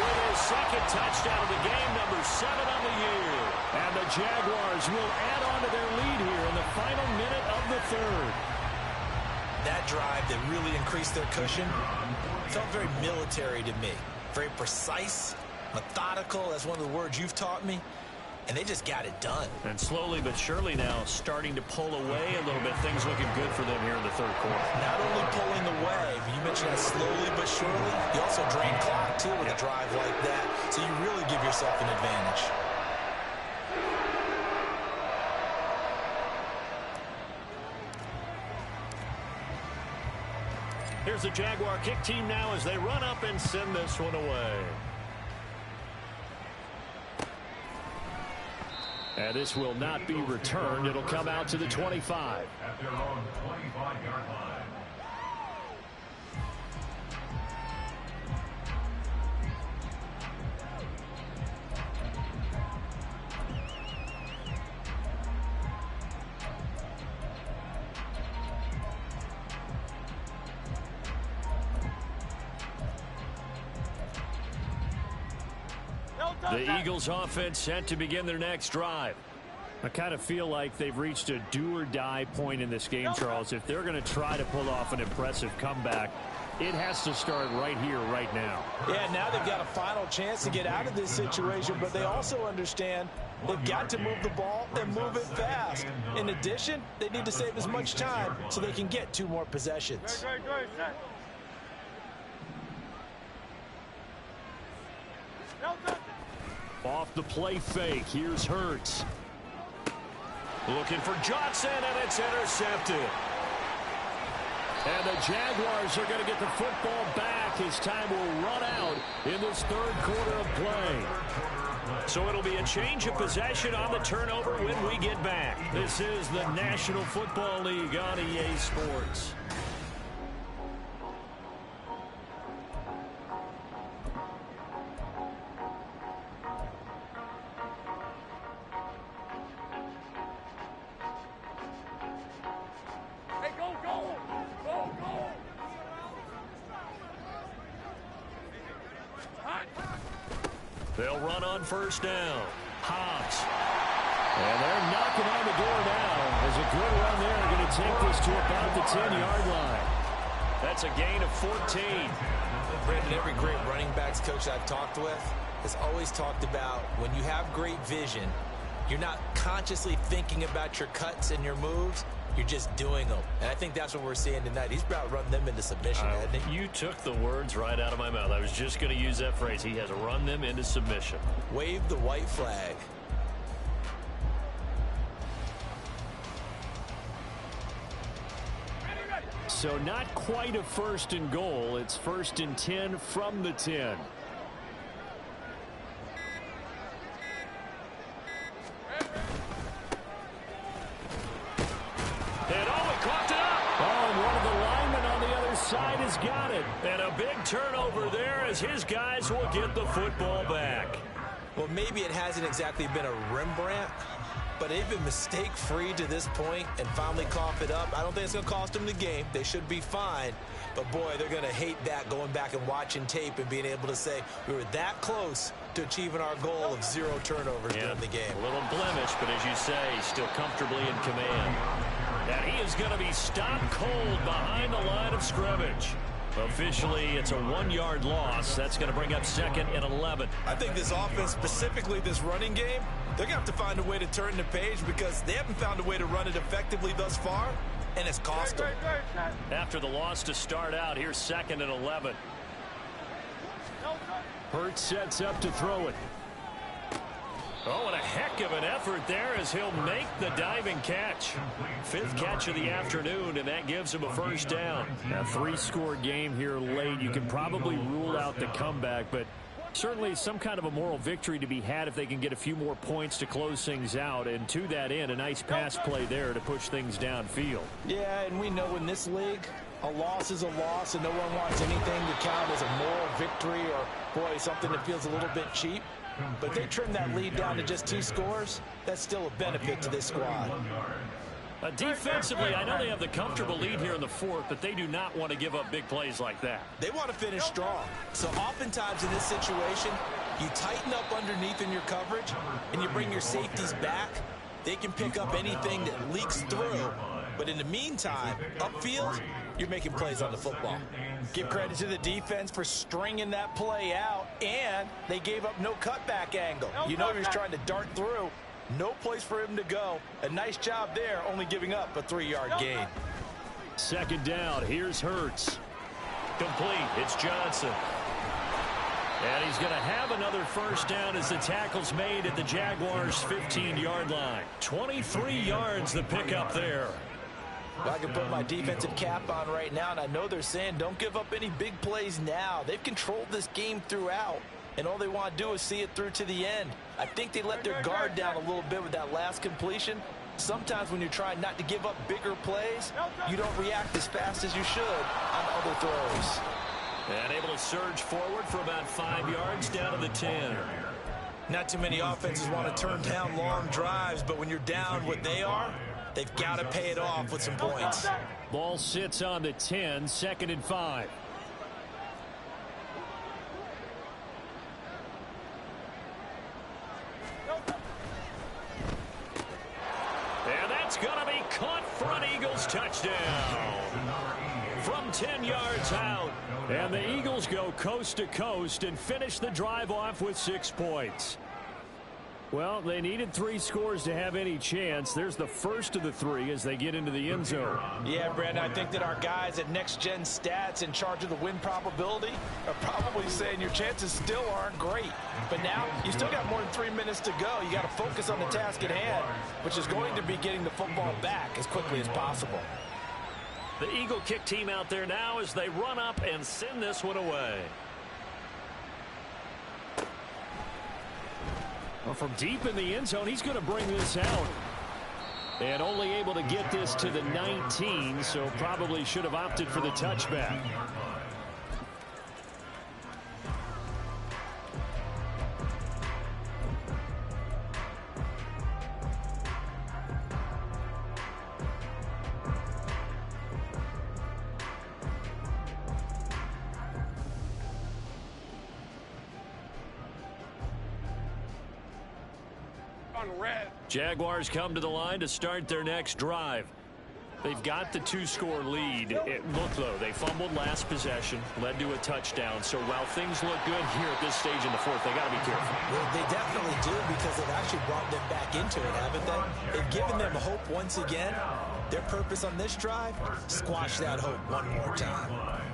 With his second touchdown of the game, number 7 on the year. And the Jaguars will add on to their lead here in the final minute of the third. That drive that really increased their cushion felt very military to me. Very precise, methodical. That's one of the words you've taught me. And they just got it done. And slowly but surely now starting to pull away a little bit. Things looking good for them here in the third quarter. Not only pulling away, but you mentioned that slowly but surely. You also drain clock, too, with a drive like that. So you really give yourself an advantage. Here's the Jaguar kick team now as they run up and send this one away. And this will not be returned. It'll come out to the 25. At their own 25-yard line. The Eagles offense set to begin their next drive. I kind of feel like they've reached a do-or-die point in this game, Charles. If they're going to try to pull off an impressive comeback, it has to start right here, right now. Yeah, now they've got a final chance to get out of this situation, but they also understand they've got to move the ball and move it fast. In addition, they need to save as much time so they can get 2 more possessions. Off the play fake, here's Hurts. Looking for Johnson, and it's intercepted. And the Jaguars are going to get the football back as time will run out in this third quarter of play. So it'll be a change of possession on the turnover when we get back. This is the National Football League on EA Sports. They'll run on first down. Hobbs. And they're knocking on the door now. There's a good run there. Going to take this to about the 10-yard line. That's a gain of 14. Brandon, every great running backs coach I've talked with has always talked about when you have great vision, you're not consciously thinking about your cuts and your moves. You're just doing them. And I think that's what we're seeing tonight. He's about to run them into submission, hasn't he? You took the words right out of my mouth. I was just going to use that phrase. He has run them into submission. Wave the white flag. So not quite a first and goal. It's first and 10 from the 10. Side has got it, and a big turnover there as his guys will get the football back. Well, maybe it hasn't exactly been a Rembrandt, but they've been mistake-free to this point and finally cough it up. I don't think it's going to cost them the game. They should be fine. But, boy, they're going to hate that, going back and watching tape and being able to say we were that close to achieving our goal of 0 turnovers during the game. A little blemish, but as you say, still comfortably in command. And he is going to be stopped cold behind the line of scrimmage. Officially, it's a 1-yard loss. That's going to bring up 2nd and 11. I think this offense, specifically this running game, they're going to have to find a way to turn the page because they haven't found a way to run it effectively thus far, and it's cost them. After the loss to start out, here's 2nd and 11. Hurts sets up to throw it. Oh, and a heck of an effort there as he'll make the diving catch. 5th catch of the afternoon, and that gives him a first down. A 3-score game here late. You can probably rule out the comeback, but certainly some kind of a moral victory to be had if they can get a few more points to close things out. And to that end, a nice pass play there to push things downfield. Yeah, and we know in this league, a loss is a loss, and no one wants anything to count as a moral victory or, boy, something that feels a little bit cheap. But if they trim that lead down to just 2 scores, that's still a benefit to this squad. Defensively, I know they have the comfortable lead here in the 4th, but they do not want to give up big plays like that. They want to finish strong. So oftentimes in this situation, you tighten up underneath in your coverage, and you bring your safeties back. They can pick up anything that leaks through. But in the meantime, upfield, you're making plays on the football. Give credit to the defense for stringing that play out, and they gave up no cutback angle. You know he was trying to dart through. No place for him to go. A nice job there, only giving up a 3-yard gain. 2nd down. Here's Hurts. Complete. It's Johnson. And he's going to have another first down as the tackle's made at the Jaguars' 15-yard line. 23 yards the pickup there. Well, I can put my defensive cap on right now, and I know they're saying don't give up any big plays now. They've controlled this game throughout, and all they want to do is see it through to the end. I think they let their guard down a little bit with that last completion. Sometimes when you're trying not to give up bigger plays, you don't react as fast as you should on other throws. And able to surge forward for about 5 yards down to the 10. Not too many offenses want to turn down long drives, but when you're down what they are, they've got to pay it off with some points. Ball sits on the 10, 2nd and 5. And that's going to be caught for an Eagles touchdown. From 10 yards out. And the Eagles go coast to coast and finish the drive off with 6 points. Well, they needed 3 scores to have any chance. There's the first of the 3 as they get into the end zone. Yeah, Brandon, I think that our guys at Next Gen Stats in charge of the win probability are probably saying your chances still aren't great. But now you still got more than 3 minutes to go. You got to focus on the task at hand, which is going to be getting the football back as quickly as possible. The Eagle kick team out there now as they run up and send this one away. Well, from deep in the end zone, he's going to bring this out. And only able to get this to the 19, so probably should have opted for the touchback. Jaguars come to the line to start their next drive. They've got the 2-score lead. Look, though, they fumbled last possession, led to a touchdown. So while things look good here at this stage in the 4th, they got to be careful. Well, they definitely do because they've actually brought them back into it, haven't they? They've given them hope once again. Their purpose on this drive, squash that hope one more time.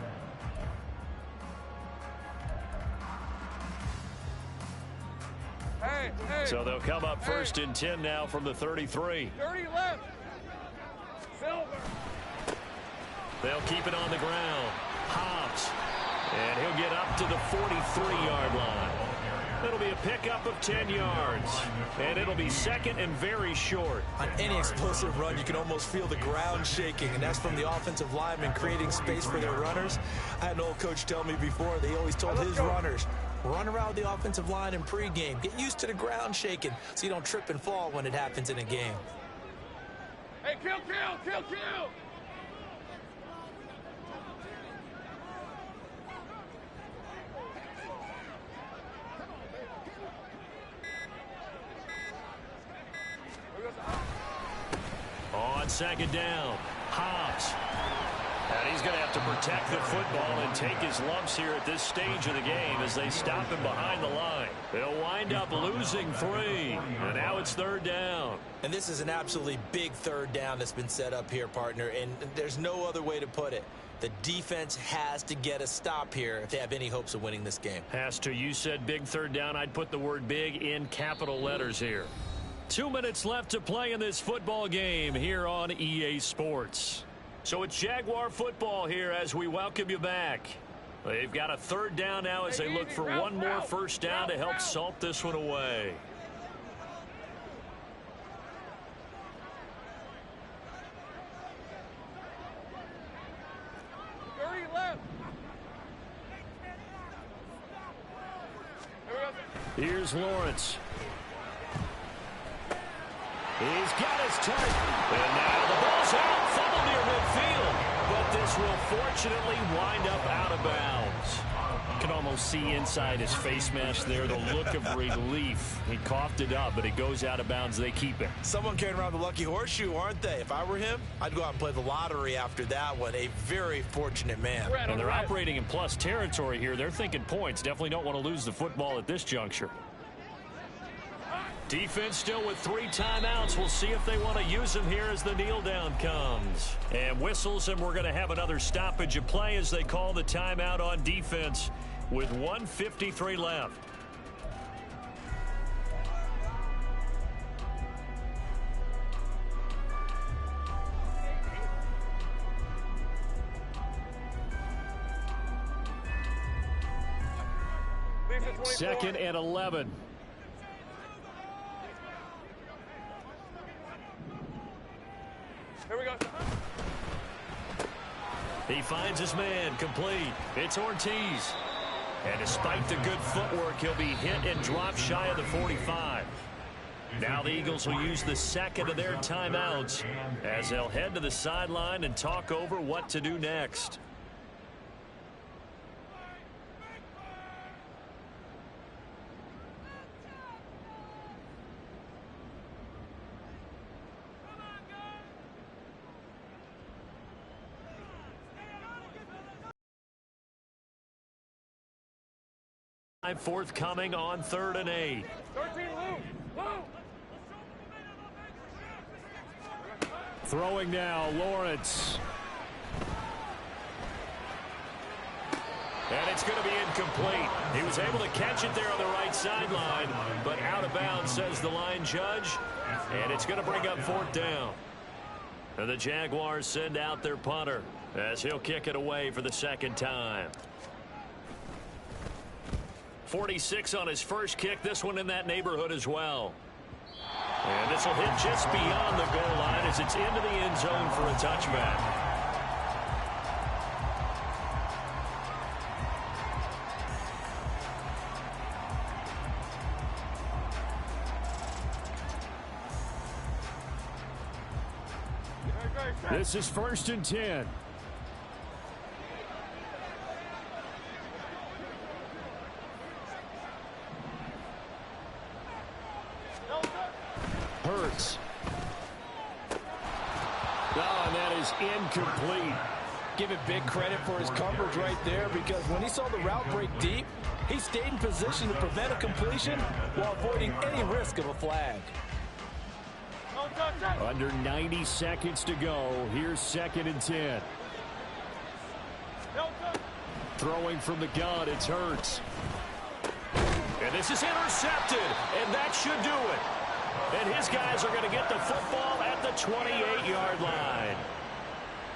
So they'll come up 1st and 10 now from the 33. 30 left. Silver. They'll keep it on the ground. Hobbs. And he'll get up to the 43-yard line. It'll be a pickup of 10 yards. And it'll be second and very short. On any explosive run, you can almost feel the ground shaking, and that's from the offensive linemen creating space for their runners. I had an old coach tell me before, they always told his runners, run around the offensive line in pregame. Get used to the ground shaking so you don't trip and fall when it happens in a game. Hey, kill! On second down, Hobbs. And he's going to have to protect the football and take his lumps here at this stage of the game as they stop him behind the line. They'll wind up losing 3. And now it's third down. And this is an absolutely big third down that's been set up here, partner, and there's no other way to put it. The defense has to get a stop here if they have any hopes of winning this game. Has to. You said big third down. I'd put the word big in capital letters here. 2 minutes left to play in this football game here on EA Sports. So it's Jaguar football here as we welcome you back. They've got a third down now as they look for one more first down to help salt this one away. Here's Lawrence. He's got his touch. And now the ball's out. Fumbled near midfield. But this will fortunately wind up out of bounds. You can almost see inside his face mask there the look of relief. He coughed it up, but it goes out of bounds. They keep it. Someone carrying around the lucky horseshoe, aren't they? If I were him, I'd go out and play the lottery after that one. A very fortunate man. And they're operating in plus territory here. They're thinking points. Definitely don't want to lose the football at this juncture. Defense still with 3 timeouts. We'll see if they want to use them here as the kneel down comes. And whistles, and we're going to have another stoppage of play as they call the timeout on defense with 1:53 left. Second and 11. Here we go. He finds his man, complete. It's Ortiz. And despite the good footwork, he'll be hit and drop shy of the 45. Now the Eagles will use the second of their timeouts as they'll head to the sideline and talk over what to do next. Forthcoming on 3rd and 8. 13, Lou. Throwing now, Lawrence. And it's going to be incomplete. He was able to catch it there on the right sideline, but out of bounds, says the line judge. And it's going to bring up 4th down. And the Jaguars send out their punter as he'll kick it away for the second time. 46 on his first kick. This one in that neighborhood as well. And this will hit just beyond the goal line as it's into the end zone for a touchback. This is 1st and 10. Hurts. Oh, and that is incomplete. Give it big credit for his coverage right there, because when he saw the route break deep, he stayed in position to prevent a completion while avoiding any risk of a flag. Under 90 seconds to go. Here's 2nd and 10. Throwing from the gun, it's Hurts. And this is intercepted, and that should do it. And his guys are going to get the football at the 28-yard line.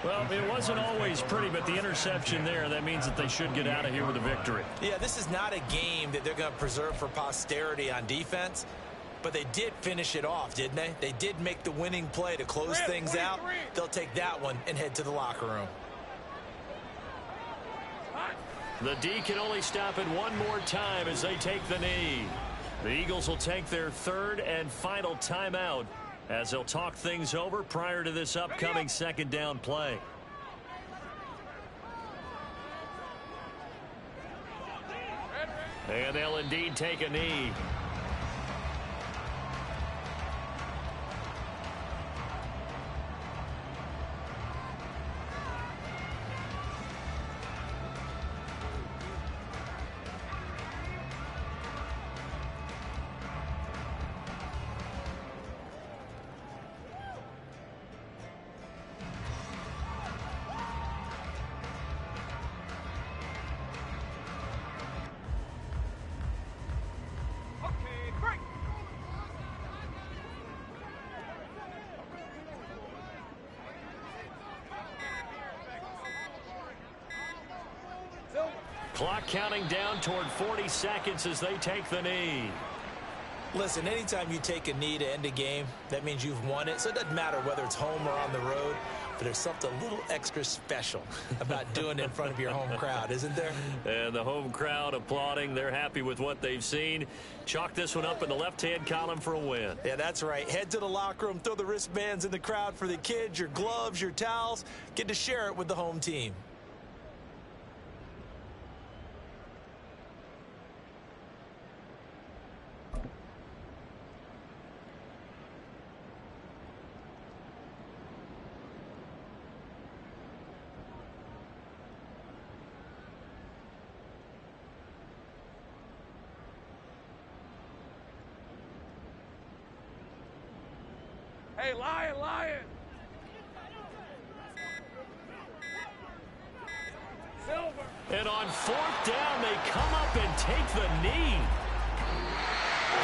Well, it wasn't always pretty, but the interception there, that means that they should get out of here with a victory. Yeah, this is not a game that they're going to preserve for posterity on defense, but they did finish it off, didn't they? They did make the winning play to close things out. They'll take that one and head to the locker room. The D can only stop it one more time as they take the knee. The Eagles will take their third and final timeout as they'll talk things over prior to this upcoming second down play. And they'll indeed take a knee. Clock counting down toward 40 seconds as they take the knee. Listen, anytime you take a knee to end a game, that means you've won it. So it doesn't matter whether it's home or on the road, but there's something a little extra special about doing it in front of your home crowd, isn't there? And the home crowd applauding. They're happy with what they've seen. Chalk this one up in the left-hand column for a win. Yeah, that's right. Head to the locker room, throw the wristbands in the crowd for the kids, your gloves, your towels. Get to share it with the home team. Hey, Lion! Silver! And on fourth down, they come up and take the knee.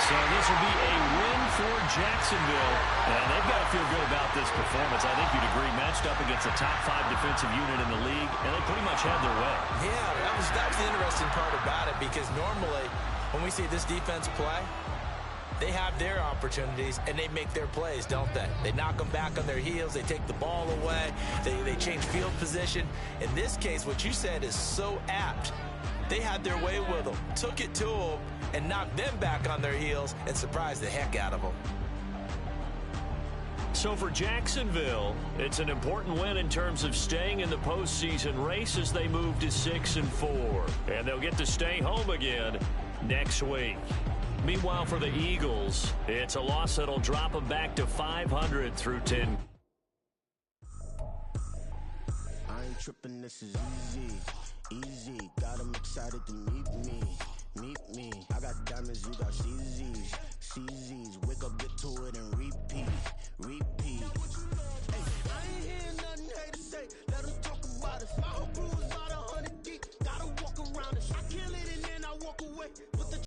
So this will be a win for Jacksonville. And they've got to feel good about this performance. I think you'd agree, matched up against a top-5 defensive unit in the league, and they pretty much had their way. Yeah, that was the interesting part about it, because normally when we see this defense play, they have their opportunities, and they make their plays, don't they? They knock them back on their heels. They take the ball away. They change field position. In this case, what you said is so apt. They had their way with them, took it to them, and knocked them back on their heels and surprised the heck out of them. So for Jacksonville, it's an important win in terms of staying in the postseason race as they move to 6-4. And they'll get to stay home again next week. Meanwhile, for the Eagles, it's a loss that'll drop them back to 500 through 10. I ain't tripping, this is easy. Got them excited to meet me. I got diamonds, you got CZs. Wake up,